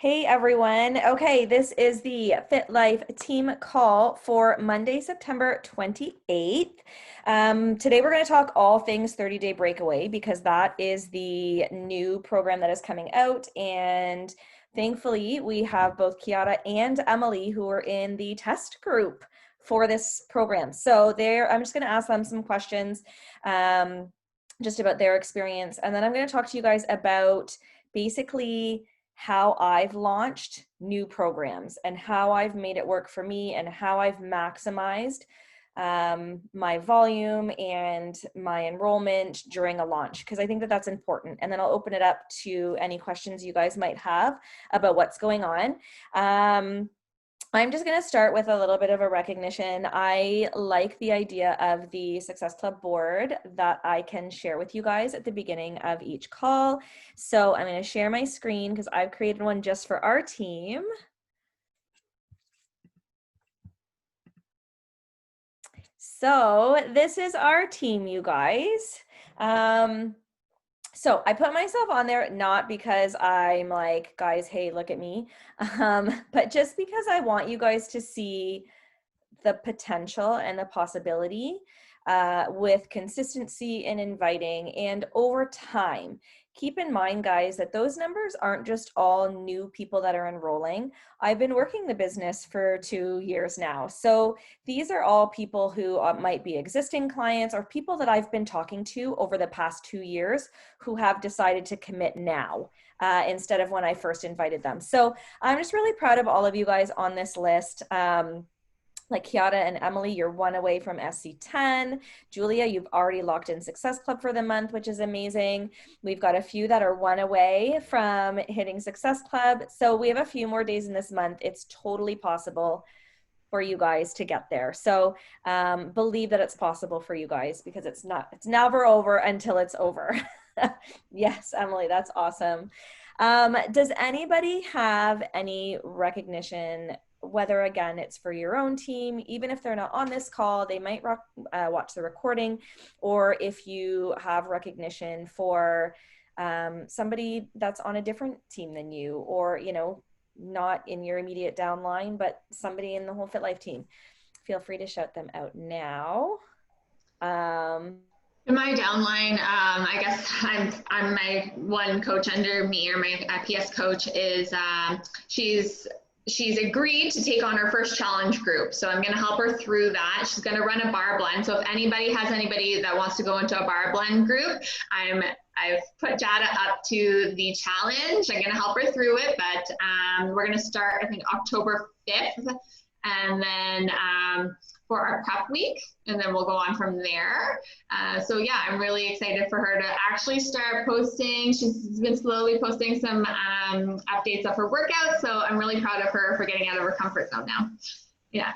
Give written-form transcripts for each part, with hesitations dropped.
Hey everyone. Okay, this is the Fit Life team call for Monday, September 28th. Today we're going to talk all things 30-day breakaway because that is the new program that is coming out. And thankfully, we have both Kiara and Emily who are in the test group for this program. So I'm just going to ask them some questions just about their experience. And then I'm going to talk to you guys about basically how I've launched new programs and how I've made it work for me and how I've maximized my volume and my enrollment during a launch, because I think that that's important. And then I'll open it up to any questions you guys might have about what's going on. I'm just going to start with a little bit of a recognition. I like the idea of the Success Club board that I can share with you guys at the beginning of each call. So I'm going to share my screen because I've created one just for our team. So this is our team, you guys. So I put myself on there not because I'm like, guys, hey, look at me, but just because I want you guys to see the potential and the possibility with consistency and inviting and over time. Keep in mind, guys, that those numbers aren't just all new people that are enrolling. I've been working the business for 2 years now. So these are all people who might be existing clients or people that I've been talking to over the past 2 years who have decided to commit now. Instead of when I first invited them. So I'm just really proud of all of you guys on this list. Like Kiara and Emily, you're one away from SC10. Julia, you've already locked in Success Club for the month, which is amazing. We've got a few that are one away from hitting Success Club. So we have a few more days in this month. It's totally possible for you guys to get there. So believe that it's possible for you guys because it's never over until it's over. Yes, Emily, that's awesome. Does anybody have any recognition, whether again it's for your own team, even if they're not on this call, they might watch the recording, or if you have recognition for somebody that's on a different team than you, or not in your immediate downline, but somebody in the whole Fit Life team, feel free to shout them out now. In my downline, I guess I'm my one coach under me, or my PS coach is she's agreed to take on her first challenge group. So I'm going to help her through that. She's going to run a bar blend. So if anybody has anybody that wants to go into a bar blend group, I've put Jada up to the challenge. I'm going to help her through it, but we're going to start, I think, October 5th. And then for our prep week, and then we'll go on from there. So yeah, I'm really excited for her to actually start posting. She's been slowly posting some updates of her workouts, so I'm really proud of her for getting out of her comfort zone now. Yeah,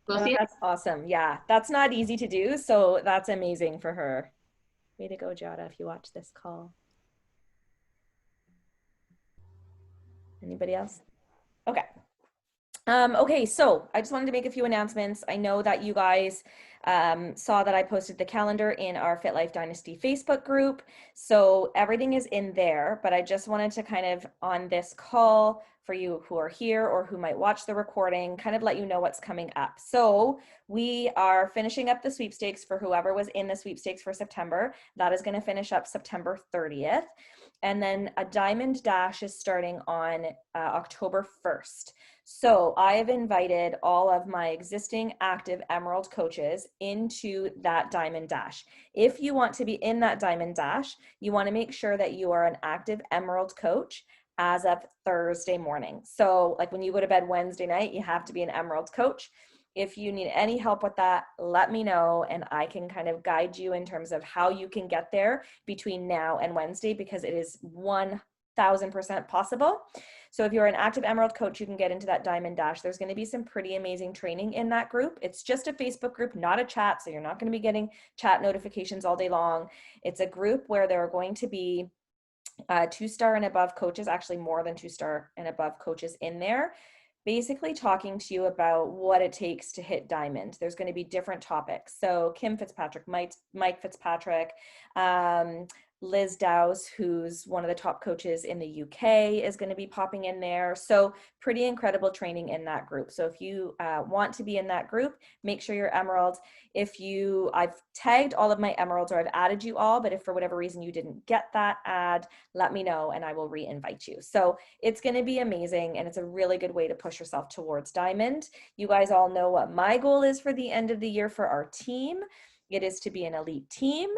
we'll see. That's awesome. Yeah, that's not easy to do, so that's amazing for her. Way to go, Jada, if you watch this call. Anybody else? Okay. Okay, so I just wanted to make a few announcements. I know that you guys saw that I posted the calendar in our Fit Life Dynasty Facebook group. So everything is in there, but I just wanted to kind of, on this call, for you who are here or who might watch the recording, kind of let you know what's coming up. So we are finishing up the sweepstakes for whoever was in the sweepstakes for September. That is going to finish up September 30th. And then a Diamond Dash is starting on October 1st. So I have invited all of my existing active Emerald coaches into that Diamond Dash. If you want to be in that Diamond Dash, you want to make sure that you are an active Emerald coach as of Thursday morning. So like when you go to bed Wednesday night, you have to be an Emerald coach. If you need any help with that, let me know and I can kind of guide you in terms of how you can get there between now and Wednesday, because it is 1000% possible. So if you're an active Emerald coach, you can get into that Diamond Dash. There's going to be some pretty amazing training in that group. It's just a Facebook group, not a chat. So you're not going to be getting chat notifications all day long. It's a group where there are going to be 2-star and above coaches, actually more than 2-star and above coaches in there, basically talking to you about what it takes to hit diamond. There's going to be different topics. So Kim Fitzpatrick, Mike Fitzpatrick, Liz Dowse, who's one of the top coaches in the UK, is going to be popping in there. So pretty incredible training in that group. So if you want to be in that group, make sure you're Emerald. I've tagged all of my Emeralds, or I've added you all, but if for whatever reason you didn't get that ad, let me know and I will re-invite you. So it's going to be amazing, and it's a really good way to push yourself towards Diamond. You guys all know what my goal is for the end of the year for our team. It is to be an elite team.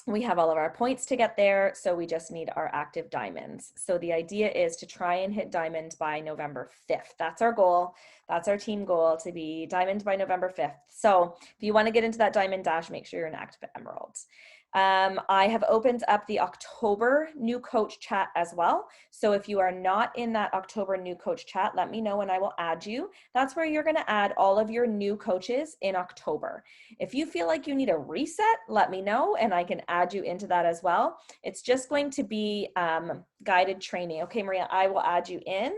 We have all of our points to get there, so we just need our active diamonds. So the idea is to try and hit diamond by November 5th. That's our goal. That's our team goal, to be diamond by November 5th. So if you want to get into that diamond dash, make sure you're an active emerald. I have opened up the October new coach chat as well. So if you are not in that October new coach chat, let me know and I will add you. That's where you're going to add all of your new coaches in October. If you feel like you need a reset, let me know and I can add you into that as well. It's just going to be guided training. Okay, Maria, I will add you in.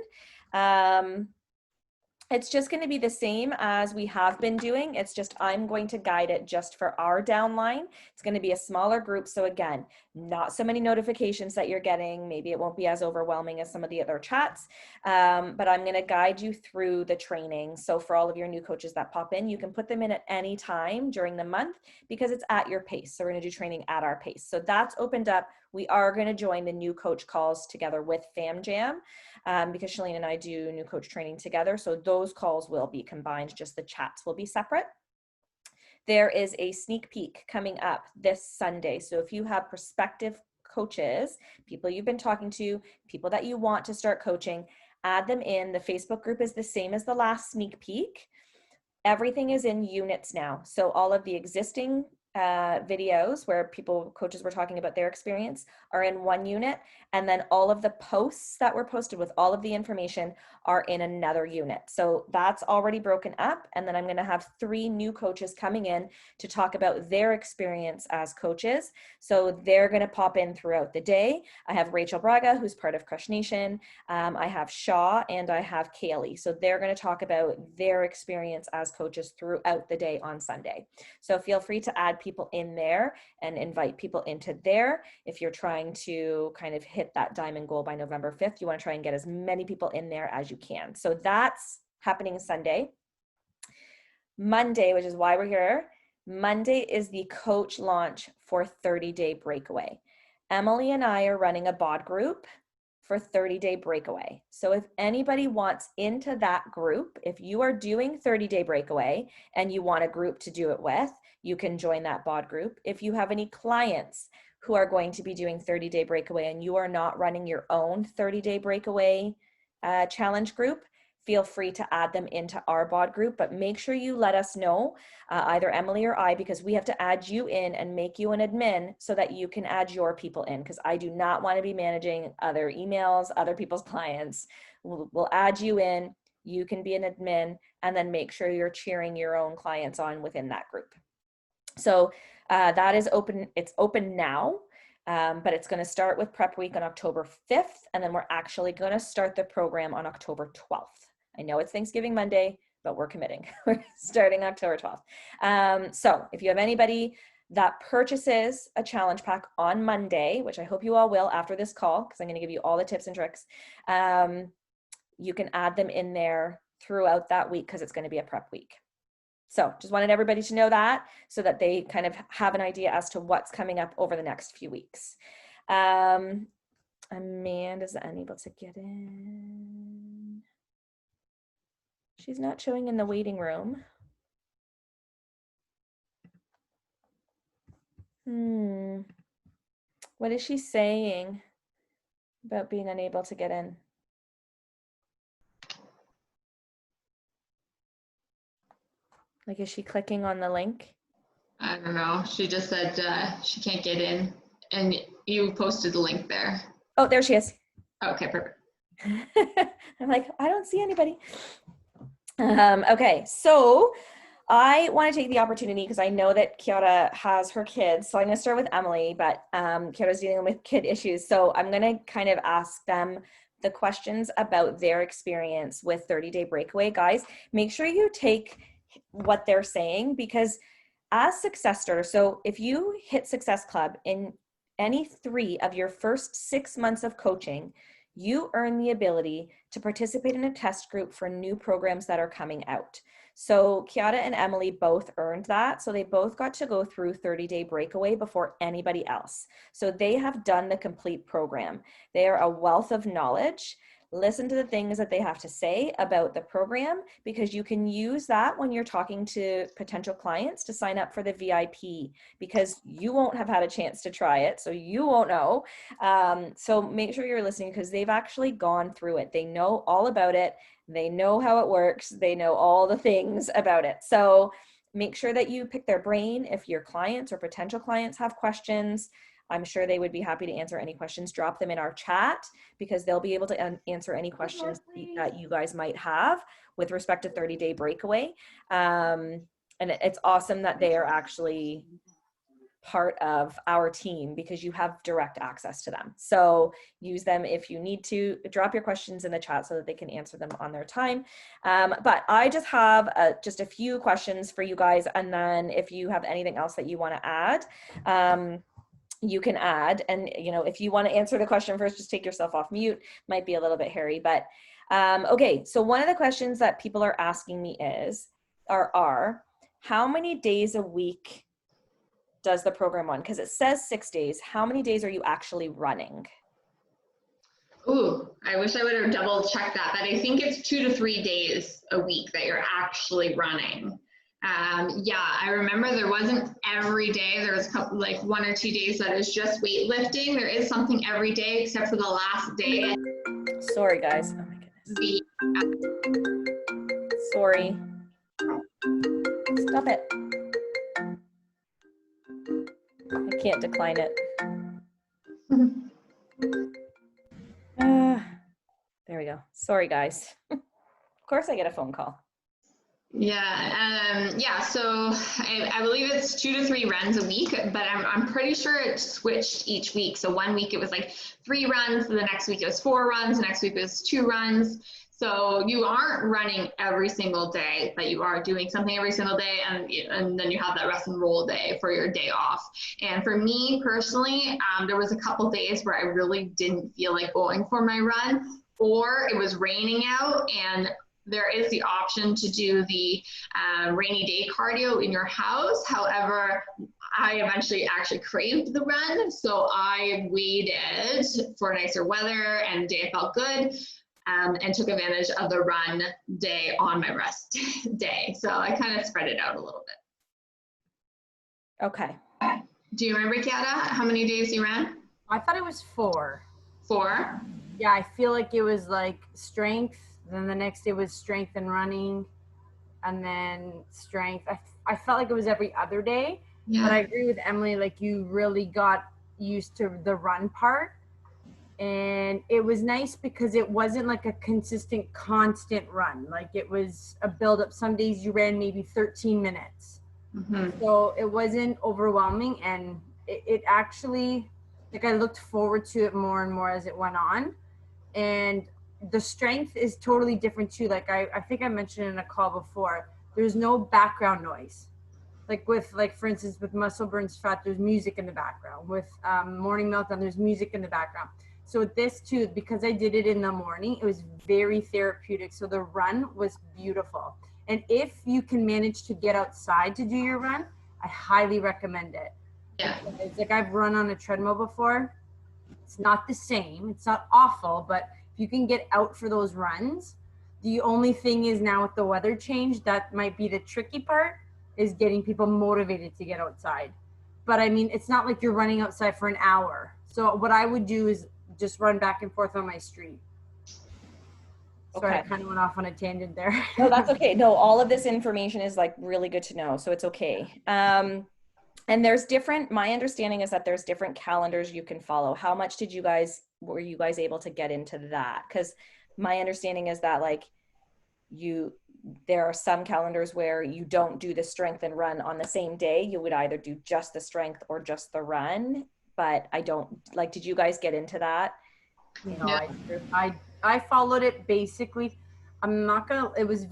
It's just going to be the same as we have been doing. It's just I'm going to guide it just for our downline. It's going to be a smaller group. So again, not so many notifications that you're getting. Maybe it won't be as overwhelming as some of the other chats, but I'm going to guide you through the training. So for all of your new coaches that pop in, you can put them in at any time during the month because it's at your pace. So we're going to do training at our pace. So that's opened up. We are going to join the new coach calls together with FamJam. Because Shalene and I do new coach training together. So those calls will be combined, just the chats will be separate. There is a sneak peek coming up this Sunday. So if you have prospective coaches, people you've been talking to, people that you want to start coaching, add them in. The Facebook group is the same as the last sneak peek. Everything is in units now. So all of the existing videos where coaches were talking about their experience are in one unit, and then all of the posts that were posted with all of the information are in another unit. So that's already broken up, and then I'm going to have 3 new coaches coming in to talk about their experience as coaches. So they're going to pop in throughout the day. I have Rachel Braga, who's part of Crush Nation. I have Shaw, and I have Kaylee. So they're going to talk about their experience as coaches throughout the day on Sunday. So feel free to add people in there and invite people into there. If you're trying to kind of hit that diamond goal by November 5th, you want to try and get as many people in there as you can. So that's happening Sunday. Monday, which is why we're here, Monday is the coach launch for 30-day breakaway. Emily and I are running a bod group for 30-day breakaway. So if anybody wants into that group, if you are doing 30-day breakaway and you want a group to do it with, you can join that bod group. If you have any clients who are going to be doing 30-day breakaway and you are not running your own 30-day breakaway challenge group, feel free to add them into our bod group, but make sure you let us know, either Emily or I, because we have to add you in and make you an admin so that you can add your people in, because I do not want to be managing other emails, other people's clients. We'll add you in, you can be an admin, and then make sure you're cheering your own clients on within that group. So that is open. It's open now. But it's going to start with prep week on October 5th, and then we're actually going to start the program on October 12th. I know it's Thanksgiving Monday, but we're committing. We're starting October 12th. So if you have anybody that purchases a challenge pack on Monday, which I hope you all will after this call, because I'm going to give you all the tips and tricks, you can add them in there throughout that week because it's going to be a prep week. So just wanted everybody to know that so that they kind of have an idea as to what's coming up over the next few weeks. Amanda's unable to get in. She's not showing in the waiting room. What is she saying about being unable to get in? Like, is she clicking on the link? I don't know. She just said she can't get in, and you posted the link there. Oh, there she is. Okay, perfect. I'm like, I don't see anybody. Okay, so I want to take the opportunity because I know that Kiara has her kids. So I'm going to start with Emily, but Kiara's dealing with kid issues. So I'm going to kind of ask them the questions about their experience with 30-day breakaway. Guys, make sure you take what they're saying, because as success starter, so if you hit Success Club in any 3 of your first 6 months of coaching, you earn the ability to participate in a test group for new programs that are coming out. So Kiara and Emily both earned that. So they both got to go through 30-day breakaway before anybody else. So they have done the complete program. They are a wealth of knowledge. Listen to the things that they have to say about the program, because you can use that when you're talking to potential clients to sign up for the VIP, because you won't have had a chance to try it, so you won't know. So make sure you're listening, because they've actually gone through it. They know all about it. They know how it works. They know all the things about it. So make sure that you pick their brain. If your clients or potential clients have questions, I'm sure they would be happy to answer any questions. Drop them in our chat, because they'll be able to answer any questions that you guys might have with respect to 30-day breakaway. And it's awesome that they are actually part of our team, because you have direct access to them. So use them if you need to. Drop your questions in the chat so that they can answer them on their time. But I just have just a few questions for you guys. And then if you have anything else that you want to add, you can add. And, you know, if you want to answer the question first, just take yourself off mute. Might be a little bit hairy, but okay. So one of the questions that people are asking me are how many days a week does the program run? Because it says 6 days. How many days are you actually running? Ooh, I wish I would have double checked that, but I think it's 2 to 3 days a week that you're actually running. Yeah, I remember there wasn't every day. There was a couple, like 1 or 2 days that is just weightlifting. There is something every day except for the last day. Sorry, guys. Oh my goodness. Sorry. Stop it. I can't decline it. There we go. Sorry, guys. Of course I get a phone call. Yeah, so I believe it's 2 to 3 runs a week, but I'm pretty sure it switched each week. So 1 week it was like 3 runs, the next week it was 4 runs, the next week it was 2 runs. So you aren't running every single day, but you are doing something every single day, and then you have that rest and roll day for your day off. And for me personally, there was a couple days where I really didn't feel like going for my run, or it was raining out, and there is the option to do the rainy day cardio in your house. However, I eventually actually craved the run, so I waited for nicer weather and the day felt good, and took advantage of the run day on my rest day. So I kind of spread it out a little bit. Okay. Do you remember, Kiara, how many days you ran? I thought it was 4. 4? Yeah, I feel like it was like strength, then the next day was strength and running, and then strength. I felt like it was every other day. Yeah. But I agree with Emily, like you really got used to the run part. And it was nice because it wasn't like a consistent, constant run. Like it was a build-up. Some days you ran maybe 13 minutes. Mm-hmm. So it wasn't overwhelming, and it actually, like I looked forward to it more and more as it went on. And the strength is totally different too. Like I think I mentioned in a call before, there's no background noise. Like with, like for instance, with muscle burns fat, there's music in the background. With morning meltdown, there's music in the background. So with this too, because I did it in the morning, it was very therapeutic. So the run was beautiful. And if you can manage to get outside to do your run, I highly recommend it. Yeah. It's like I've run on a treadmill before. It's not the same. It's not awful, but if you can get out for those runs, the only thing is now with the weather change, that might be the tricky part, is getting people motivated to get outside. But I mean, it's not like you're running outside for an hour. So what I would do is just run back and forth on my street. Sorry, Okay. I kind of went off on a tangent there. No, that's okay. No, all of this information is like really good to know. So it's okay. And there's different, my understanding is that there's different calendars you can follow. How much were you guys able to get into that? Because my understanding is that like there are some calendars where you don't do the strength and run on the same day. You would either do just the strength or just the run, but I don't, like, did you guys get into that? No, Yeah. I followed it basically. I'm not gonna, it was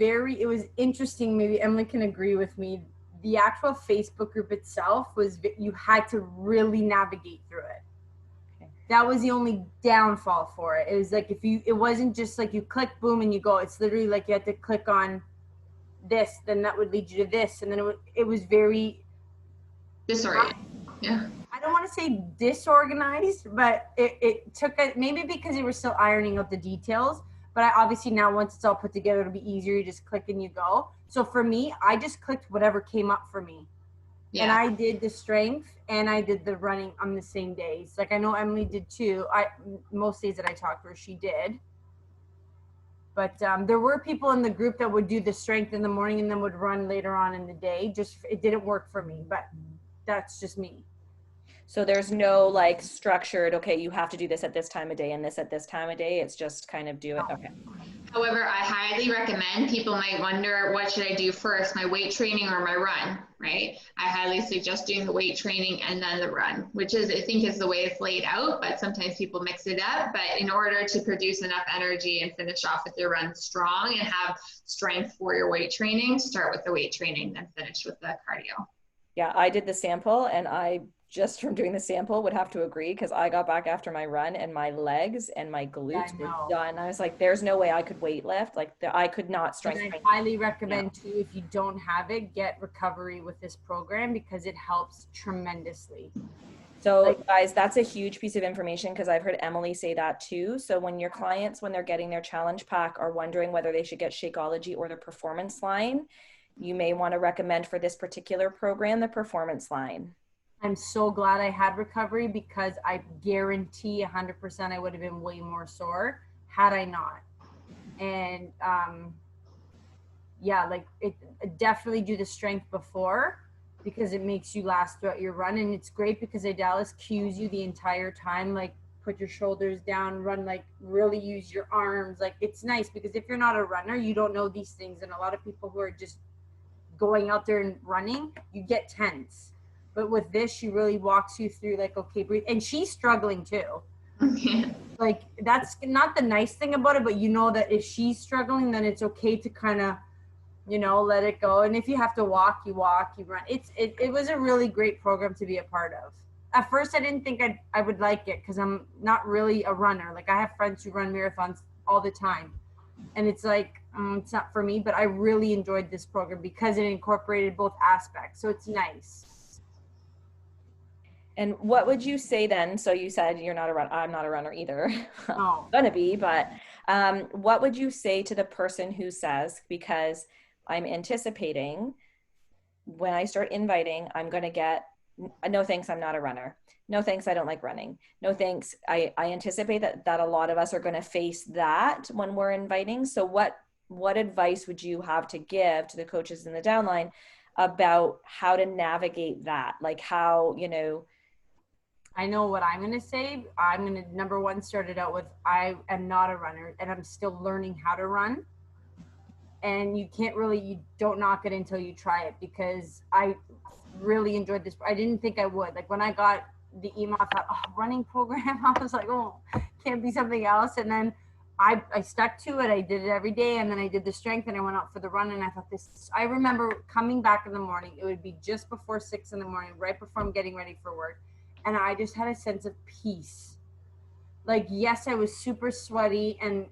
interesting. Maybe Emily can agree with me. the actual Facebook group itself was, you had to really navigate through it. That was the only downfall for it. It was like, it wasn't just like you click, boom, and you go. It's literally like you had to click on this, then that would lead you to this. And then it was very disoriented. Yeah. I don't want to say disorganized, but it took maybe because you were still ironing out the details. But I obviously now, once it's all put together, it'll be easier. You just click and you go. So for me, I just clicked whatever came up for me. Yeah. And I did the strength and I did the running on the same days. Like I know Emily did too. Most days that I talked to her, she did. But there were people in the group that would do the strength in the morning and then would run later on in the day. Just, it didn't work for me, but that's just me. So there's no like structured, okay, you have to do this at this time of day and this at this time of day. It's just kind of do it. Okay. However, I highly recommend, people might wonder, what should I do first, my weight training or my run, right? I highly suggest doing the weight training and then the run, which is, I think is the way it's laid out, but sometimes people mix it up. But in order to produce enough energy and finish off with your run strong and have strength for your weight training, start with the weight training, then finish with the cardio. Yeah, I did the sample and I just from doing the sample would have to agree, because I got back after my run and my legs and my glutes were done. I was like, there's no way I could weight lift. Like I could not strength train. I highly recommend too, if you don't have it, get recovery with this program because it helps tremendously. So guys, that's a huge piece of information because I've heard Emily say that too. So when your clients, when they're getting their challenge pack, are wondering whether they should get Shakeology or the performance line, you may want to recommend for this particular program, the performance line. I'm so glad I had recovery because I guarantee 100% I would have been way more sore had I not. And yeah, like it definitely do the strength before because it makes you last throughout your run. And it's great because Idalis cues you the entire time, like put your shoulders down, run, like really use your arms. Like it's nice because if you're not a runner, you don't know these things. And a lot of people who are just going out there and running, you get tense. But with this, she really walks you through like, okay, breathe. And she's struggling too. Like that's not the nice thing about it, but you know that if she's struggling, then it's okay to kind of, you know, let it go. And if you have to walk, you walk, you run. It was a really great program to be a part of. At first, I didn't think I would like it because I'm not really a runner. Like I have friends who run marathons all the time. And it's like, it's not for me, but I really enjoyed this program because it incorporated both aspects. So it's nice. And what would you say then? So you said you're not a runner. I'm not a runner either. Oh. I'm gonna be, but what would you say to the person who says, because I'm anticipating when I start inviting, I'm gonna get, no thanks, I'm not a runner. No thanks, I don't like running. No thanks. I anticipate that a lot of us are gonna face that when we're inviting. So what advice would you have to give to the coaches in the downline about how to navigate that? Like how, you know, I know what I'm going to say. I'm going to, number one, start it out with, I am not a runner and I'm still learning how to run. And you don't knock it until you try it I really enjoyed this. I didn't think I would. Like when I got the email, I thought, oh, running program. I was like, oh, can't be something else. And then I stuck to it. I did it every day. And then I did the strength and I went out for the run. And I thought I remember coming back in the morning. It would be just before 6 a.m, right before I'm getting ready for work. And I just had a sense of peace. Like, yes, I was super sweaty and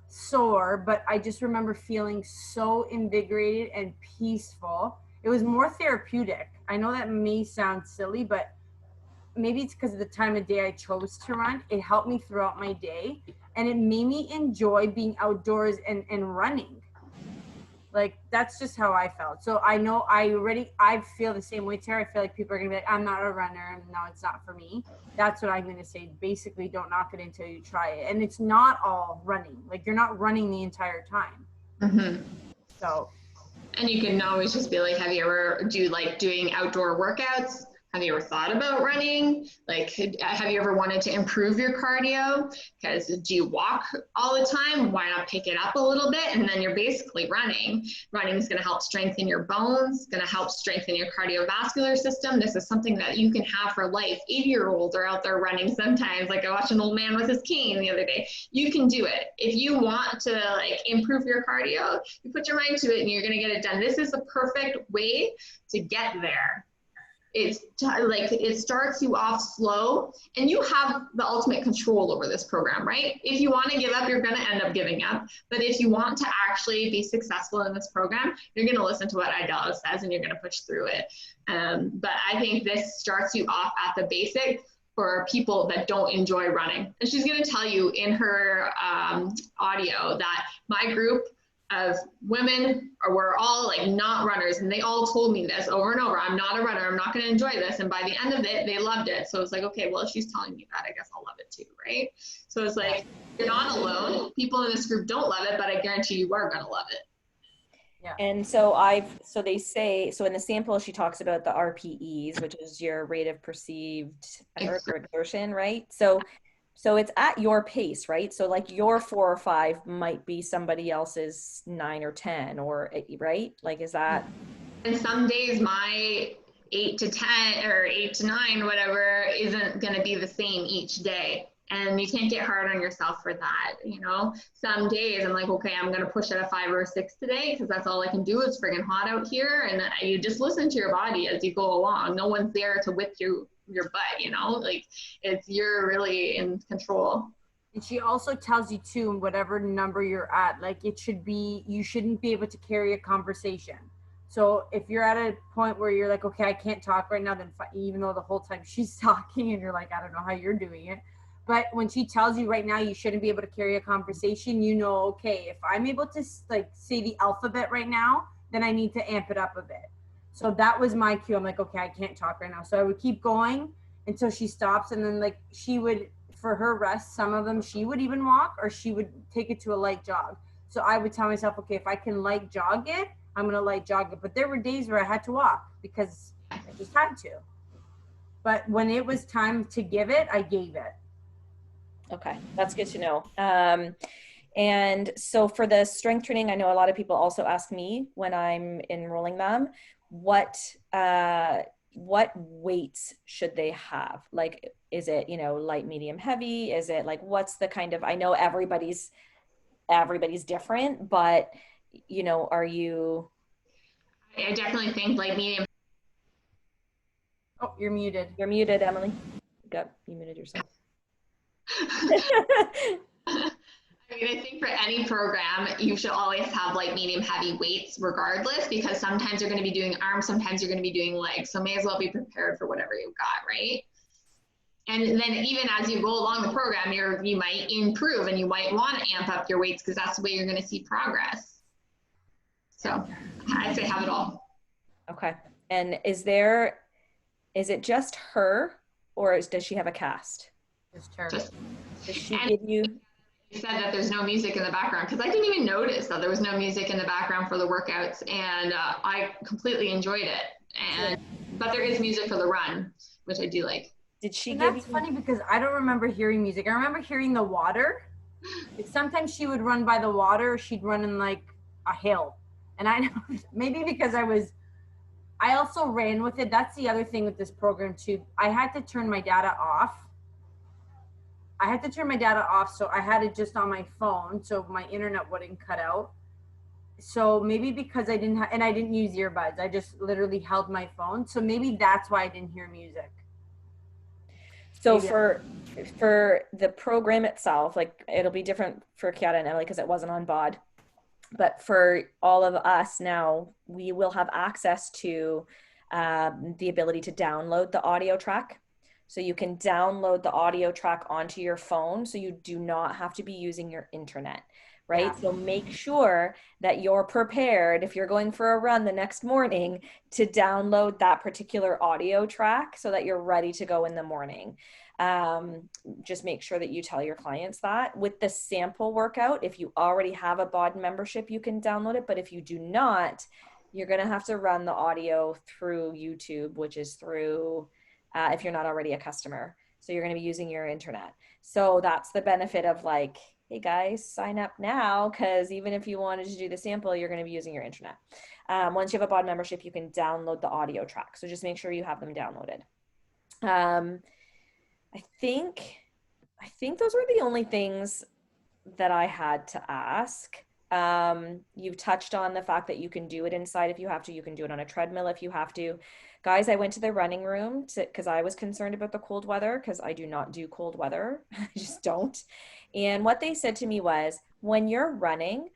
sore, but I just remember feeling so invigorated and peaceful. It was more therapeutic. I know that may sound silly, but maybe it's because of the time of day I chose to run. It helped me throughout my day, and it made me enjoy being outdoors and running. Like, that's just how I felt. So I know I feel the same way, Tara. I feel like people are going to be like, I'm not a runner, and no, it's not for me. That's what I'm going to say. Basically, don't knock it until you try it. And it's not all running. Like, you're not running the entire time. Mm-hmm. So. And you can always just be like, have you ever doing outdoor workouts? Have you ever thought about running? Like, have you ever wanted to improve your cardio? Because do you walk all the time? Why not pick it up a little bit? And then you're basically running. Running is going to help strengthen your bones, going to help strengthen your cardiovascular system. This is something that you can have for life. 80-year-olds are out there running sometimes. Like I watched an old man with his cane the other day. You can do it. If you want to like improve your cardio, you put your mind to it and you're going to get it done. This is the perfect way to get there. Like it starts you off slow and you have the ultimate control over this program, right? If you want to give up, you're going to end up giving up. But if you want to actually be successful in this program, you're going to listen to what Idella says and you're going to push through it. But I think this starts you off at the basic for people that don't enjoy running. And she's going to tell you in her audio that my group of women were all like not runners, and they all told me this over and over: I'm not a runner, I'm not going to enjoy this. And by the end of it, they loved it. So it's like, okay, well, if she's telling me that, I guess I'll love it too, right? So it's like, you're not alone. People in this group don't love it, but I guarantee you are going to love it. Yeah. And so they say, so in the sample, she talks about the RPEs, which is your rate of perceived exertion, right? So it's at your pace, right? So like your 4 or 5 might be somebody else's 9 or 10 or 8, right? Like, is that? And some days my 8 to 10 or 8 to 9, whatever, isn't going to be the same each day. And you can't get hard on yourself for that. You know, some days I'm like, okay, I'm going to push at a 5 or a 6 today because that's all I can do. It's friggin' hot out here. And you just listen to your body as you go along. No one's there to whip you your butt, you know, like you're really in control. And she also tells you too, whatever number you're at, like you shouldn't be able to carry a conversation. So if you're at a point where you're like, okay, I can't talk right now, then even though the whole time she's talking and you're like, I don't know how you're doing it. But when she tells you right now you shouldn't be able to carry a conversation, you know, okay, if I'm able to like say the alphabet right now, then I need to amp it up a bit. So that was my cue. I'm like, okay, I can't talk right now. So I would keep going until she stops. And then like she would, for her rest, some of them she would even walk or she would take it to a light jog. So I would tell myself, okay, if I can light jog it, I'm going to light jog it. But there were days where I had to walk because I just had to. But when it was time to give it, I gave it. Okay, that's good to know. And so for the strength training, I know a lot of people also ask me when I'm enrolling them, what weights should they have? Like, is it, you know, light, medium, heavy? Is it like, what's the kind of, I know everybody's different, but you know, are you? I definitely think light, medium. Oh, you're muted. You're muted, Emily. You muted yourself. I mean, I think for any program, you should always have light, medium, heavy weights regardless, because sometimes you're going to be doing arms, sometimes you're going to be doing legs. So may as well be prepared for whatever you've got, right? And then even as you go along the program, you might improve and you might want to amp up your weights because that's the way you're going to see progress. So I'd say have it all. Okay. And is it just her or does she have a cast? Just her. Does she give you? You said that there's no music in the background because I didn't even notice that there was no music in the background for the workouts, and I completely enjoyed it. But there is music for the run, which I do like. Did she and give that's you? Funny because I don't remember hearing music. I remember hearing the water. Sometimes she would run by the water. She'd run in like a hill, and I maybe because I also ran with it. That's the other thing with this program too. I had to turn my data off. So I had it just on my phone so my internet wouldn't cut out. So maybe because I didn't use earbuds, I just literally held my phone. So maybe that's why I didn't hear music. So for the program itself, like it'll be different for Kiara and Emily because it wasn't on BOD. But for all of us now, we will have access to the ability to download the audio track. So you can download the audio track onto your phone so you do not have to be using your internet, right? Yeah. So make sure that you're prepared if you're going for a run the next morning to download that particular audio track so that you're ready to go in the morning. Just make sure that you tell your clients that. With the sample workout, if you already have a BOD membership, you can download it. But if you do not, you're going to have to run the audio through YouTube, which is through if you're not already a customer. So you're going to be using your internet. So that's the benefit of like, hey guys, sign up now, because even if you wanted to do the sample, you're going to be using your internet. Once you have a BOD membership, you can download the audio track. So just make sure you have them downloaded. I think those were the only things that I had to ask. You've touched on the fact that you can do it inside if you have to. You can do it on a treadmill if you have to. Guys, I went to the running room because I was concerned about the cold weather, because I do not do cold weather. I just don't. And what they said to me was, when you're running,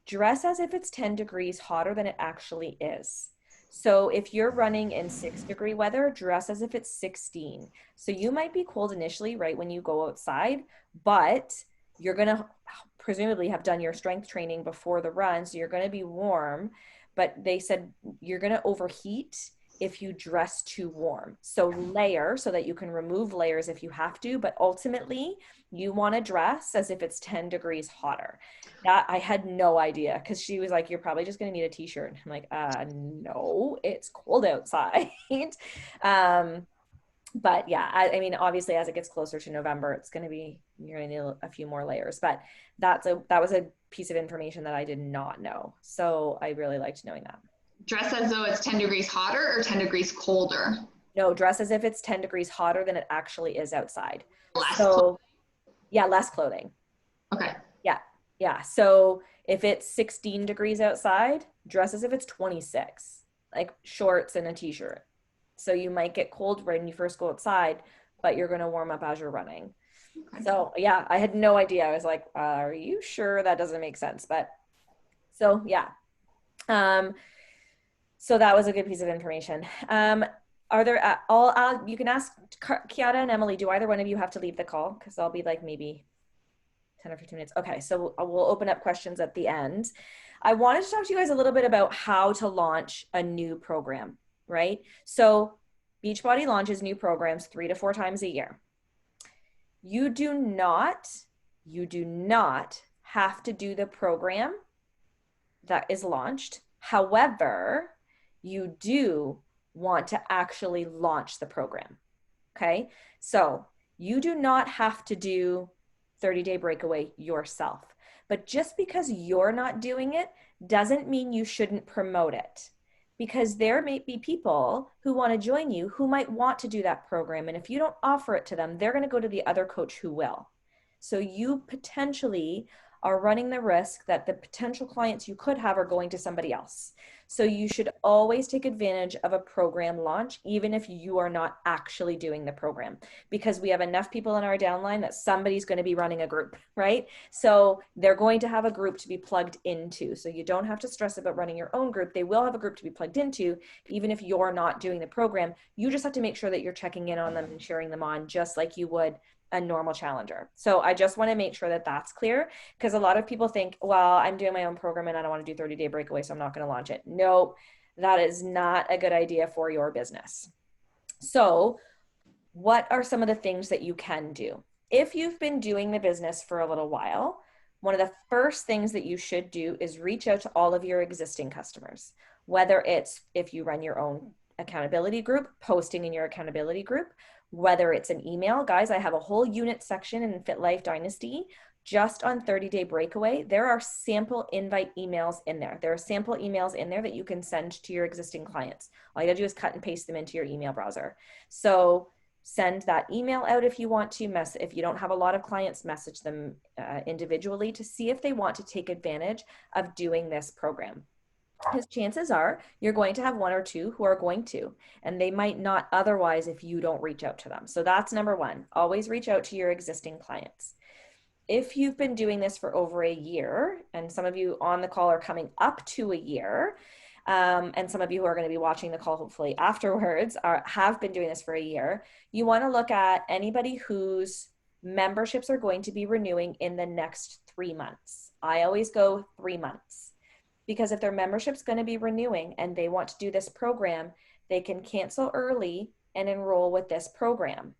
dress as if it's 10 degrees hotter than it actually is. So if you're running in 6-degree weather, dress as if it's 16. So you might be cold initially, right, when you go outside, but you're going to presumably have done your strength training before the run. So you're going to be warm, but they said you're going to overheat if you dress too warm. So layer so that you can remove layers if you have to, but ultimately you want to dress as if it's 10 degrees hotter. That I had no idea, because she was like, you're probably just going to need a t-shirt. I'm like, no, it's cold outside. But yeah, I mean, obviously as it gets closer to November, it's going to be, you're going to need a few more layers, but that was a piece of information that I did not know. So I really liked knowing that. Dress as though it's 10 degrees hotter or 10 degrees colder? No, dress as if it's 10 degrees hotter than it actually is outside. Less So yeah, less clothing. Okay. Yeah. Yeah. So if it's 16 degrees outside, dress as if it's 26, like shorts and a t-shirt. So you might get cold when you first go outside, but you're going to warm up as you're running. Okay. So yeah, I had no idea. I was like, are you sure? That doesn't make sense. But so yeah. So that was a good piece of information. Are there you can ask Kiara and Emily, do either one of you have to leave the call? Because I'll be like maybe 10 or 15 minutes. Okay, so we'll open up questions at the end. I wanted to talk to you guys a little bit about how to launch a new program, right? So Beachbody launches new programs 3 to 4 times a year. You do not have to do the program that is launched. However, you do want to actually launch the program. Okay, so you do not have to do 30-day breakaway yourself, but just because you're not doing it doesn't mean you shouldn't promote it, because there may be people who want to join you who might want to do that program, and if you don't offer it to them, they're going to go to the other coach who will. So you potentially are running the risk that the potential clients you could have are going to somebody else. So you should always take advantage of a program launch, even if you are not actually doing the program, because we have enough people in our downline that somebody's going to be running a group, right? So they're going to have a group to be plugged into. So you don't have to stress about running your own group. They will have a group to be plugged into, even if you're not doing the program. You just have to make sure that you're checking in on them and cheering them on, just like you would a normal challenger. So I just want to make sure that that's clear, because a lot of people think, well, I'm doing my own program and I don't want to do 30-day breakaway, so I'm not going to launch it. No, that is not a good idea for your business. So what are some of the things that you can do? If you've been doing the business for a little while, one of the first things that you should do is reach out to all of your existing customers, whether it's if you run your own accountability group, posting in your accountability group, whether it's an email. Guys, I have a whole unit section in Fit Life Dynasty just on 30-day breakaway. There are sample invite emails in there. There are sample emails in there that you can send to your existing clients. All you gotta do is cut and paste them into your email browser. So send that email out if you want to. If you don't have a lot of clients, message them individually to see if they want to take advantage of doing this program. Because chances are you're going to have 1 or 2 who are going to, and they might not otherwise if you don't reach out to them. So that's number 1. Always reach out to your existing clients. If you've been doing this for over a year, and some of you on the call are coming up to a year, and some of you who are going to be watching the call hopefully afterwards have been doing this for a year, you want to look at anybody whose memberships are going to be renewing in the next 3 months. I always go 3 months. Because if their membership's going to be renewing and they want to do this program, they can cancel early and enroll with this program.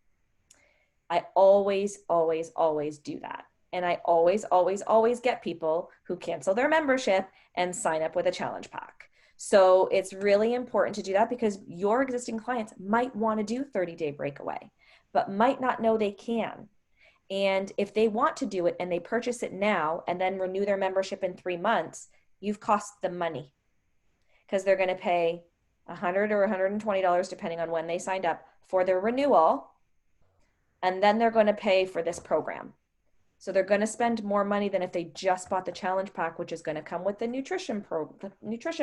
I always do that. And I always get people who cancel their membership and sign up with a challenge pack. So it's really important to do that because your existing clients might want to do 30-day breakaway, but might not know they can. And if they want to do it and they purchase it now and then renew their membership in 3 months, you've cost them money because they're going to pay $100 or $120, depending on when they signed up, for their renewal. And then they're going to pay for this program. So they're going to spend more money than if they just bought the challenge pack, which is going to come with the nutrition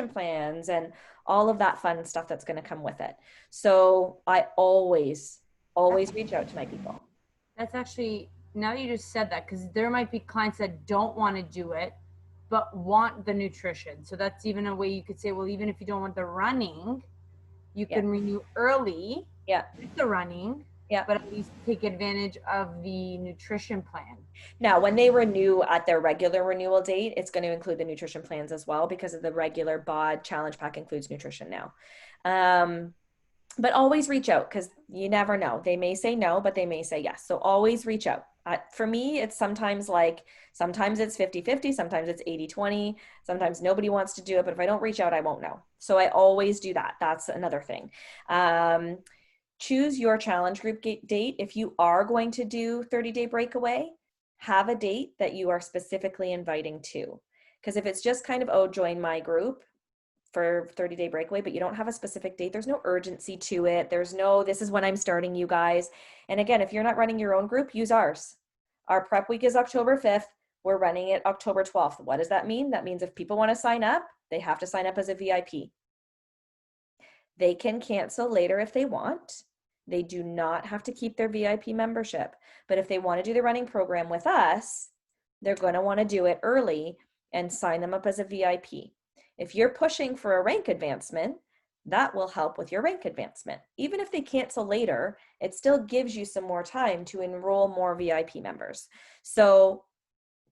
plans and all of that fun stuff that's going to come with it. So I always reach out to my people. That's actually, now you just said that, because there might be clients that don't want to do it, but want the nutrition. So that's even a way you could say, well, even if you don't want the running, you can renew early with the running, but at least take advantage of the nutrition plan. Now, when they renew at their regular renewal date, it's going to include the nutrition plans as well, because of the regular BOD challenge pack includes nutrition now. But always reach out, because you never know. They may say no, but they may say yes. So always reach out. For me, it's sometimes it's 50-50, sometimes it's 80-20, sometimes nobody wants to do it, but if I don't reach out, I won't know. So I always do that. That's another thing. Choose your challenge group date. If you are going to do 30-day breakaway, have a date that you are specifically inviting to. Because if it's just kind of, oh, join my group for 30-day breakaway, but you don't have a specific date, there's no urgency to it. There's no, this is when I'm starting, you guys. And again, if you're not running your own group, use ours. Our prep week is October 5th. We're running it October 12th. What does that mean? That means if people want to sign up, they have to sign up as a VIP. They can cancel later if they want. They do not have to keep their VIP membership. But if they want to do the running program with us, they're going to want to do it early and sign them up as a VIP. If you're pushing for a rank advancement, that will help with your rank advancement. Even if they cancel later, it still gives you some more time to enroll more VIP members. So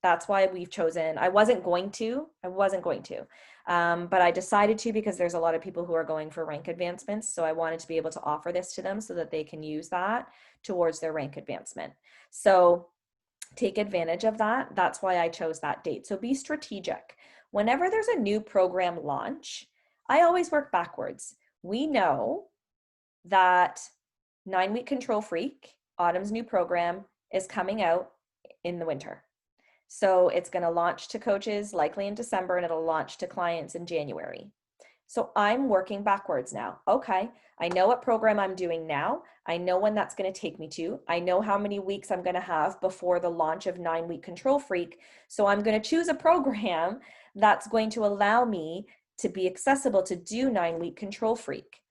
that's why we've chosen, I wasn't going to, but I decided to, because there's a lot of people who are going for rank advancements. So I wanted to be able to offer this to them so that they can use that towards their rank advancement. So take advantage of that. That's why I chose that date. So be strategic. Whenever there's a new program launch, I always work backwards. We know that 9-week Control Freak, Autumn's new program, is coming out in the winter. So it's going to launch to coaches likely in December, and it'll launch to clients in January. So I'm working backwards now. Okay, I know what program I'm doing now. I know when that's going to take me to. I know how many weeks I'm going to have before the launch of 9-week Control Freak. So I'm going to choose a program that's going to allow me to be accessible to do 9-week Control Freak.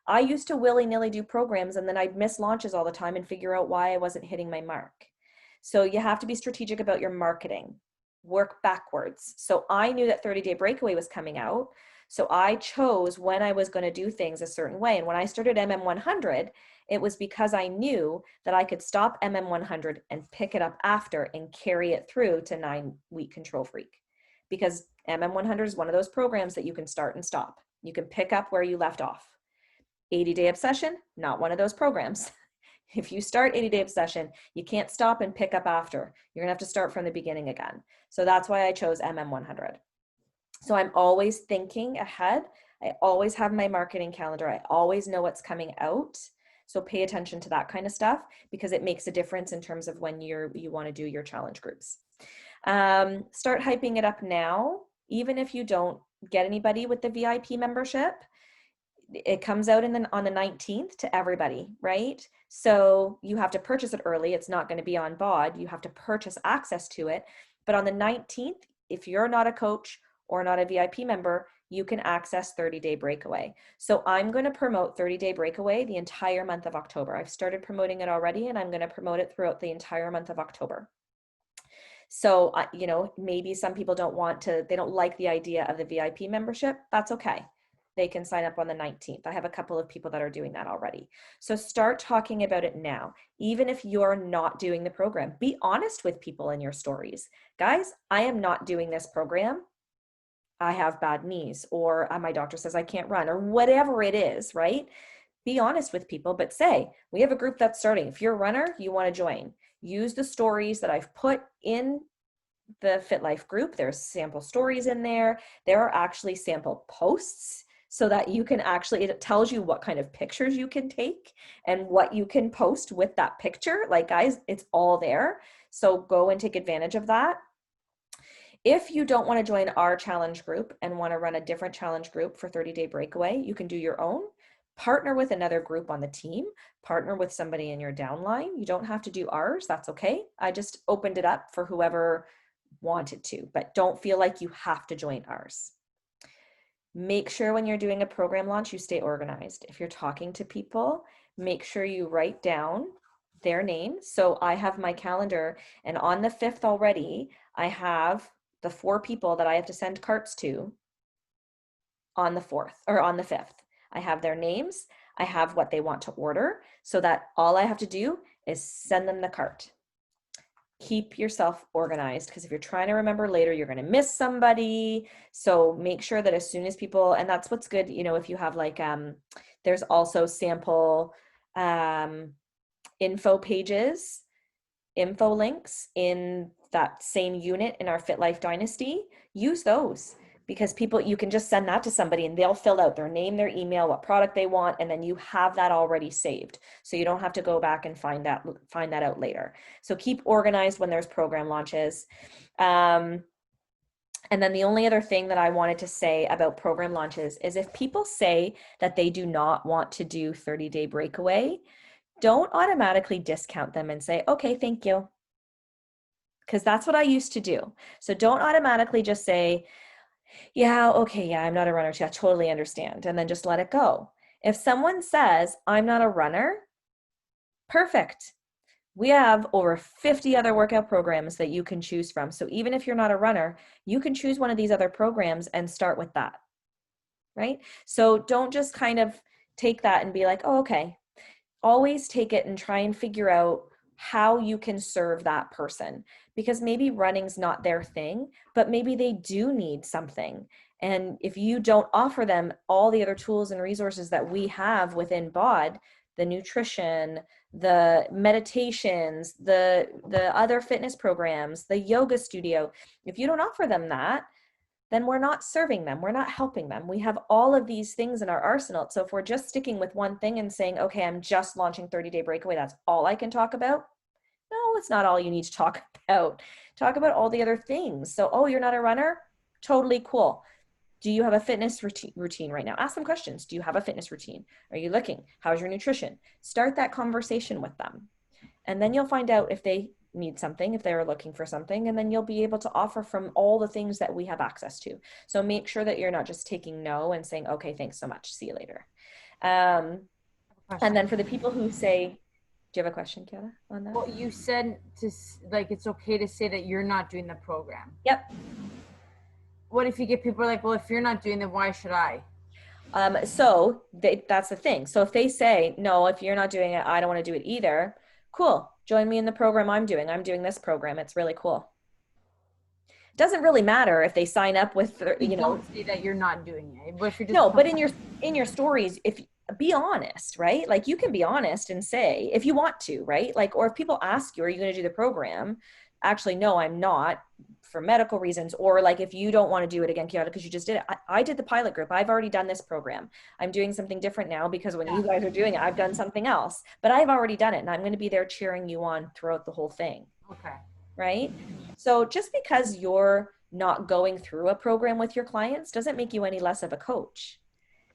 I used to willy-nilly do programs, and then I'd miss launches all the time and figure out why I wasn't hitting my mark. So you have to be strategic about your marketing. Work backwards. So I knew that 30-day breakaway was coming out. So I chose when I was going to do things a certain way. And when I started MM100, it was because I knew that I could stop MM100 and pick it up after and carry it through to 9-week Control Freak. Because MM100 is one of those programs that you can start and stop. You can pick up where you left off. 80-day obsession, not one of those programs. If you start 80-day obsession, you can't stop and pick up after. You're gonna have to start from the beginning again. So that's why I chose MM100. So I'm always thinking ahead. I always have my marketing calendar. I always know what's coming out. So pay attention to that kind of stuff, because it makes a difference in terms of when you want to do your challenge groups. Start hyping it up now, even if you don't get anybody with the VIP membership. It comes out on the 19th to everybody, right? So you have to purchase it early. It's not going to be on BOD. You have to purchase access to it. But on the 19th, if you're not a coach or not a VIP member, you can access 30-day breakaway. So I'm going to promote 30-day breakaway the entire month of October. I've started promoting it already, and I'm going to promote it throughout the entire month of October. So, maybe some people they don't like the idea of the VIP membership. That's okay. They can sign up on the 19th. I have a couple of people that are doing that already. So start talking about it now. Even if you're not doing the program, be honest with people in your stories. Guys, I am not doing this program. I have bad knees, or my doctor says I can't run, or whatever it is, right? Be honest with people, but say, we have a group that's starting. If you're a runner, you want to join. Use the stories that I've put in the Fit Life group, there's sample stories in there. There are actually sample posts so that you can actually, it tells you what kind of pictures you can take and what you can post with that picture. Like, guys, it's all there. So go and take advantage of that. If you don't want to join our challenge group and want to run a different challenge group for 30-day breakaway, you can do your own. Partner with another group on the team, partner with somebody in your downline. You don't have to do ours, that's okay. I just opened it up for whoever wanted to, but don't feel like you have to join ours. Make sure when you're doing a program launch, you stay organized. If you're talking to people, make sure you write down their names. So I have my calendar, and on the 5th already, I have the 4 people that I have to send carts to on the 4th or on the 5th. I have their names. I have what they want to order so that all I have to do is send them the cart. Keep yourself organized, because if you're trying to remember later, you're going to miss somebody. So make sure that as soon as people, and that's what's good, you know, if you have like, there's also sample info pages, info links in that same unit in our Fit Life Dynasty. Use those, because people, you can just send that to somebody and they'll fill out their name, their email, what product they want, and then you have that already saved. So you don't have to go back and find that out later. So keep organized when there's program launches. And then the only other thing that I wanted to say about program launches is if people say that they do not want to do 30-day breakaway, don't automatically discount them and say, okay, thank you. Because that's what I used to do. So don't automatically just say, yeah, okay, yeah, I'm not a runner too. I totally understand. And then just let it go. If someone says, I'm not a runner, perfect. We have over 50 other workout programs that you can choose from. So even if you're not a runner, you can choose one of these other programs and start with that, right? So don't just kind of take that and be like, oh, okay. Always take it and try and figure out how you can serve that person, because maybe running's not their thing, but maybe they do need something. And if you don't offer them all the other tools and resources that we have within BOD, the nutrition, the meditations, the other fitness programs, the yoga studio, if you don't offer them that, then we're not serving them. We're not helping them. We have all of these things in our arsenal. So if we're just sticking with one thing and saying, okay, I'm just launching 30-day breakaway, that's all I can talk about. No, it's not all you need to talk about. Talk about all the other things. So, oh, you're not a runner? Totally cool. Do you have a fitness routine right now? Ask them questions. Do you have a fitness routine? Are you looking? How's your nutrition? Start that conversation with them. And then you'll find out if they need something, if they're looking for something, and then you'll be able to offer from all the things that we have access to. So make sure that you're not just taking no and saying, okay, thanks so much, see you later. And then for the people who say, do you have a question, Kiara, on that? Well, you said to like it's okay to say that you're not doing the program. Yep. What if you get people like, well, if you're not doing it, why should I? So that's the thing. So if they say, no, if you're not doing it, I don't want to do it either. Cool. Join me in the program I'm doing. I'm doing this program. It's really cool. Doesn't really matter if they sign up with, you know, don't say that you're not doing it. But if you're just no, but in your stories, if be honest, right? Like you can be honest and say if you want to, right? Like, or if people ask you, are you going to do the program? Actually, no, I'm not, for medical reasons. Or like if you don't want to do it again, Kiara, because you just did it. I did the pilot group. I've already done this program. I'm doing something different now because when you guys are doing it, I've done something else. But I've already done it, and I'm going to be there cheering you on throughout the whole thing. Okay. Right? So just because you're not going through a program with your clients doesn't make you any less of a coach.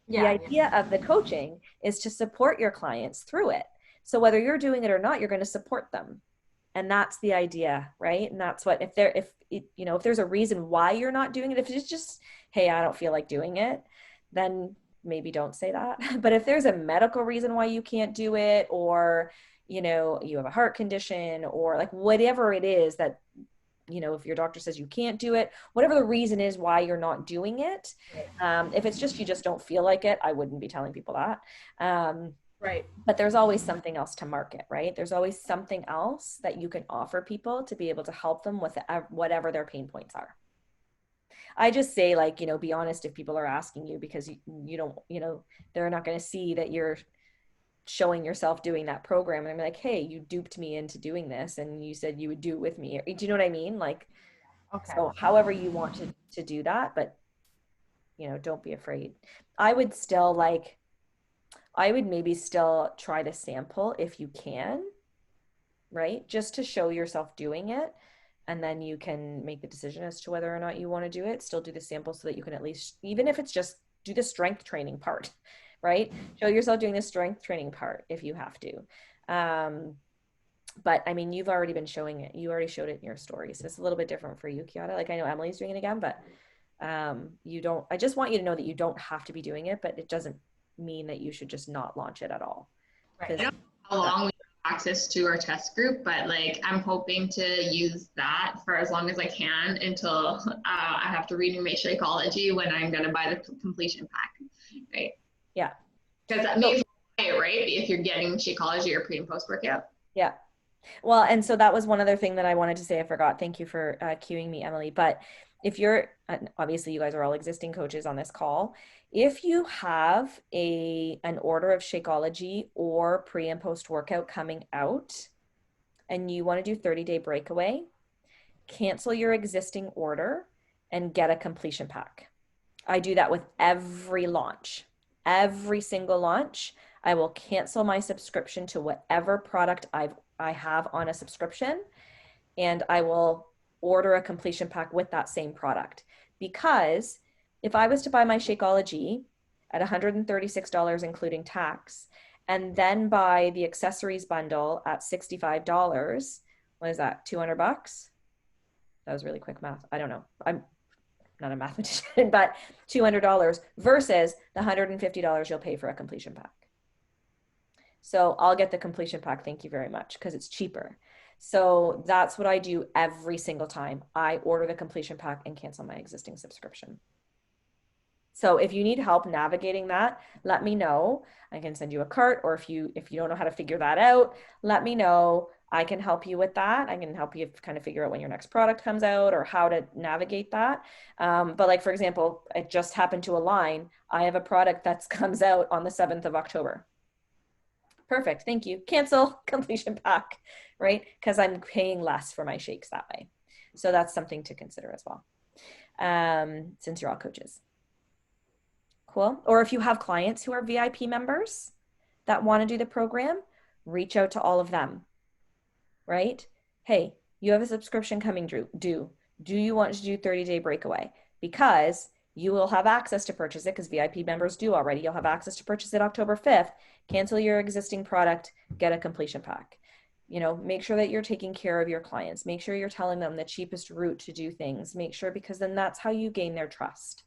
The idea of the coaching is to support your clients through it. So whether you're doing it or not, you're going to support them. And that's the idea, right? And that's what, if there's a reason why you're not doing it, if it's just, hey, I don't feel like doing it, then maybe don't say that. But if there's a medical reason why you can't do it, or, you know, you have a heart condition, or like whatever it is that, you know, if your doctor says you can't do it, whatever the reason is why you're not doing it. If it's just, you just don't feel like it, I wouldn't be telling people that. Right. But there's always something else to market, right? There's always something else that you can offer people to be able to help them with whatever their pain points are. I just say, like, you know, be honest if people are asking you, because you don't, you know, they're not going to see that you're showing yourself doing that program, and I'm like, hey, you duped me into doing this and you said you would do it with me. Do you know what I mean? Like, Okay. So however you want to do that, but don't be afraid. I would still I would maybe still try to sample if you can, right? Just to show yourself doing it. And then you can make the decision as to whether or not you want to do it. Still do the sample so that you can at least, even if it's just do the strength training part, right? Show yourself doing the strength training part if you have to. But I mean, you've already been showing it. You already showed it in your story. So it's a little bit different for you, Kiara. Like I know Emily's doing it again, but you don't, I just want you to know that you don't have to be doing it, but it doesn't mean that you should just not launch it at all. Right. I don't know how long we have access to our test group, but like I'm hoping to use that for as long as I can until I have to renew my Shakeology when I'm going to buy the completion pack, right? Yeah. Because that means, right, if you're getting Shakeology or pre and post workout. Yeah. Well, and so that was one other thing that I wanted to say. I forgot. Thank you for cueing me, Emily. But if you're, obviously you guys are all existing coaches on this call. If you have an order of Shakeology or pre and post workout coming out and you want to do 30-day breakaway, cancel your existing order and get a completion pack. I do that with every launch. Every single launch, I will cancel my subscription to whatever product I have on a subscription, and I will order a completion pack with that same product. Because if I was to buy my Shakeology at $136 including tax, and then buy the accessories bundle at $65, what is that, 200 bucks? That was really quick math. I don't know. I'm not a mathematician, but $200 versus the $150 you'll pay for a completion pack. So I'll get the completion pack. Thank you very much, because it's cheaper. So that's what I do every single time. I order the completion pack and cancel my existing subscription. So if you need help navigating that, let me know. I can send you a cart, or if you don't know how to figure that out, let me know. I can help you with that. I can help you kind of figure out when your next product comes out or how to navigate that. But like, for example, it just happened to align. I have a product that comes out on the 7th of October. Perfect. Thank you. Cancel completion pack, right? Because I'm paying less for my shakes that way. So that's something to consider as well, since you're all coaches. Cool. Or if you have clients who are VIP members that want to do the program, reach out to all of them, right? Hey, you have a subscription coming due. Do you want to do 30-day breakaway? Because you will have access to purchase it, because VIP members do already. You'll have access to purchase it October 5th. Cancel your existing product, get a completion pack. Make sure that you're taking care of your clients. Make sure you're telling them the cheapest route to do things. Make sure, because then that's how you gain their trust,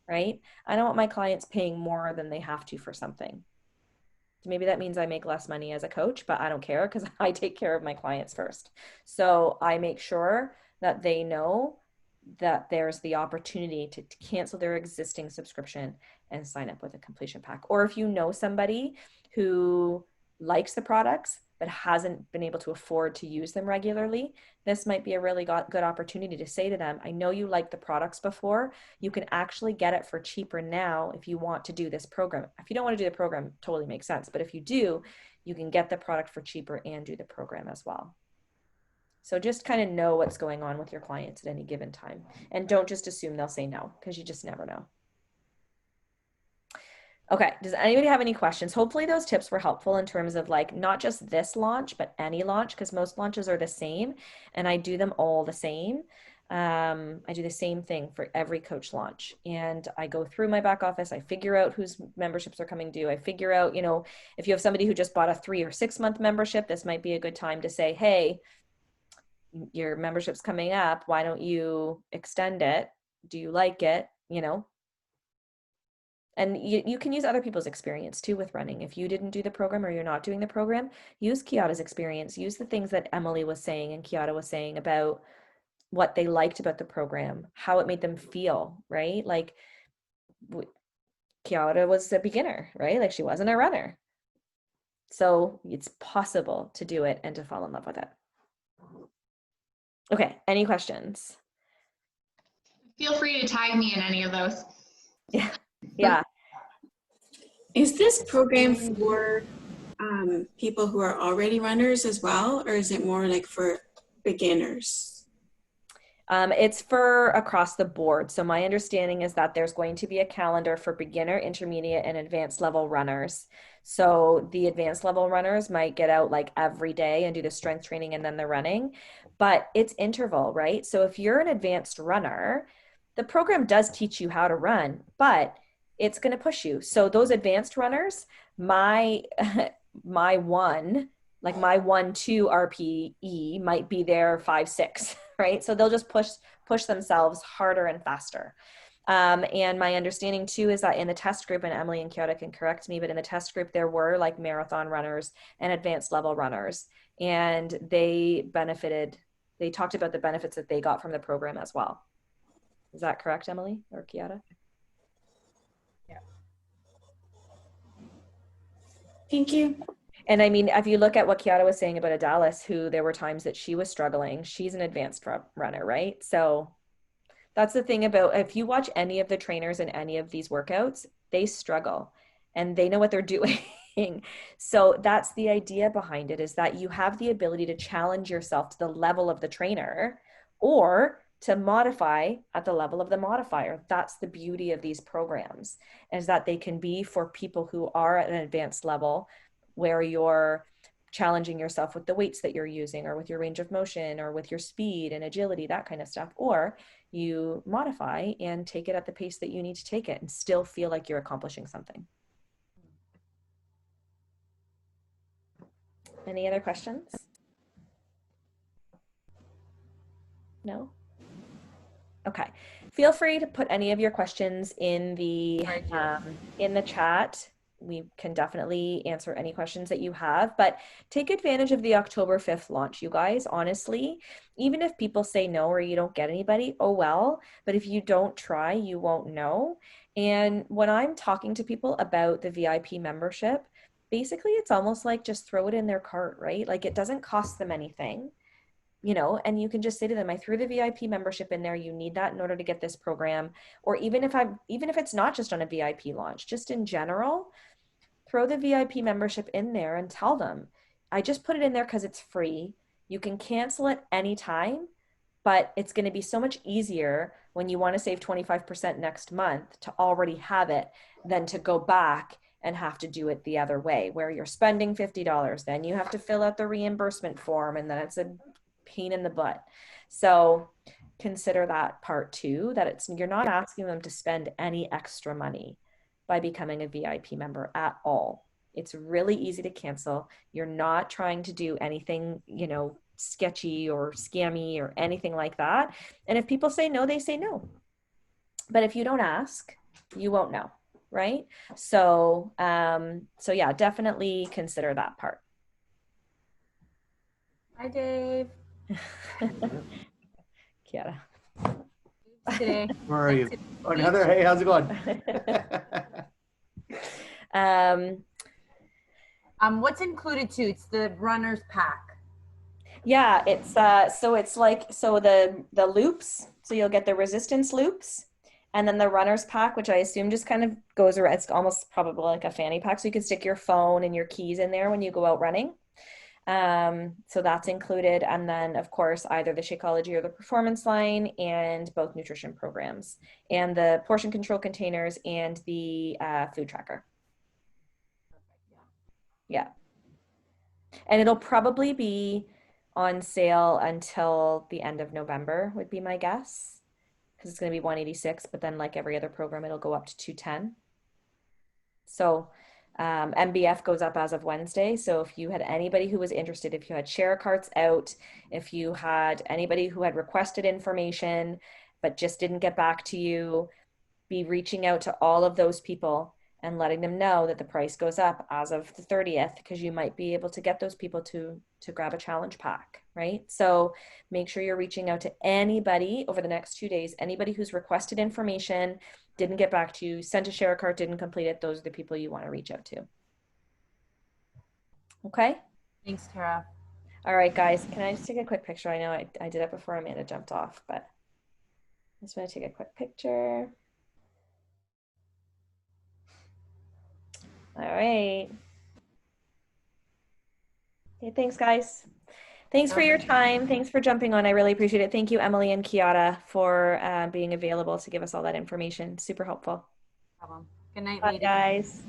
right? I don't want my clients paying more than they have to for something. Maybe that means I make less money as a coach, but I don't care, because I take care of my clients first. So I make sure that they know that there's the opportunity to cancel their existing subscription and sign up with a completion pack. Or if you know somebody who likes the products but hasn't been able to afford to use them regularly, this might be a really good opportunity to say to them, I know you liked the products before. You can actually get it for cheaper now if you want to do this program. If you don't want to do the program, totally makes sense. But if you do, you can get the product for cheaper and do the program as well. So just kind of know what's going on with your clients at any given time. And don't just assume they'll say no, because you just never know. Okay, does anybody have any questions? Hopefully those tips were helpful in terms of like not just this launch, but any launch, because most launches are the same and I do them all the same. I do the same thing for every coach launch, and I go through my back office. I figure out whose memberships are coming due. I figure out, if you have somebody who just bought a 3 or 6 month membership, this might be a good time to say, hey, your membership's coming up. Why don't you extend it? Do you like it? And you can use other people's experience too with running. If you didn't do the program or you're not doing the program, use Kiata's experience. Use the things that Emily was saying and Kiata was saying about what they liked about the program, how it made them feel, right? Like Kiata was a beginner, right? Like she wasn't a runner. So it's possible to do it and to fall in love with it. Okay, any questions? Feel free to tag me in any of those. Yeah. Yeah. Is this program for people who are already runners as well, or is it more like for beginners? It's for across the board. So my understanding is that there's going to be a calendar for beginner, intermediate, and advanced level runners. So the advanced level runners might get out like every day and do the strength training and then the running, but it's interval, right? So if you're an advanced runner, the program does teach you how to run, but it's going to push you. So those advanced runners, my my one like my 1-2 RPE might be their 5-6, right? So they'll just push themselves harder and faster. And my understanding too is that in the test group, and Emily and Kyoto can correct me, but in the test group there were like marathon runners and advanced level runners, and they talked about the benefits that they got from the program as well. Is that correct, Emily or Kiara? Yeah. Thank you. And I mean, if you look at what Kiara was saying about Adalis, who there were times that she was struggling, she's an advanced runner, right? So that's the thing about, if you watch any of the trainers in any of these workouts, they struggle and they know what they're doing. So that's the idea behind it, is that you have the ability to challenge yourself to the level of the trainer or to modify at the level of the modifier. That's the beauty of these programs, is that they can be for people who are at an advanced level where you're challenging yourself with the weights that you're using or with your range of motion or with your speed and agility, that kind of stuff. Or you modify and take it at the pace that you need to take it and still feel like you're accomplishing something. Any other questions? No? Okay. Feel free to put any of your questions in the chat. We can definitely answer any questions that you have, but take advantage of the October 5th launch, you guys. Honestly, even if people say no or you don't get anybody, oh well, but if you don't try, you won't know. And when I'm talking to people about the VIP membership, basically it's almost like just throw it in their cart, right? Like it doesn't cost them anything, you know, and you can just say to them, I threw the VIP membership in there. You need that in order to get this program. Or even if it's not just on a VIP launch, just in general, throw the VIP membership in there and tell them, I just put it in there because it's free. You can cancel it anytime, but it's going to be so much easier when you want to save 25% next month to already have it than to go back and have to do it the other way, where you're spending $50. Then you have to fill out the reimbursement form, and then it's a pain in the butt. So consider that part too, that you're not asking them to spend any extra money by becoming a VIP member at all. It's really easy to cancel. You're not trying to do anything, sketchy or scammy or anything like that. And if people say no, they say no. But if you don't ask, you won't know, right? So yeah, definitely consider that part. Hi, Dave. Kiara. Today. Where are you? Oh, Heather, hey, how's it going? What's included too? It's the runner's pack. Yeah, it's so it's like, so the loops, so you'll get the resistance loops and then the runner's pack, which I assume just kind of goes around. It's almost probably like a fanny pack, so you can stick your phone and your keys in there when you go out running. So that's included. And then of course, either the Shakeology or the performance line, and both nutrition programs and the portion control containers and the food tracker. Yeah. And it'll probably be on sale until the end of November would be my guess, because it's going to be 186, but then like every other program, it'll go up to 210. So MBF goes up as of Wednesday. So if you had anybody who was interested, if you had share carts out, if you had anybody who had requested information but just didn't get back to you, be reaching out to all of those people and letting them know that the price goes up as of the 30th, because you might be able to get those people to grab a challenge pack, right? So make sure you're reaching out to anybody over the next 2 days, anybody who's requested information, didn't get back to you, sent a share cart, didn't complete it. Those are the people you want to reach out to. Okay? Thanks, Tara. All right, guys, can I just take a quick picture? I know I did it before Amanda jumped off, but I just want to take a quick picture. All right. Okay, thanks, guys. Thanks for your time. Thanks for jumping on. I really appreciate it. Thank you, Emily and Kiara, for being available to give us all that information. Super helpful. Good night, Bye, ladies. guys.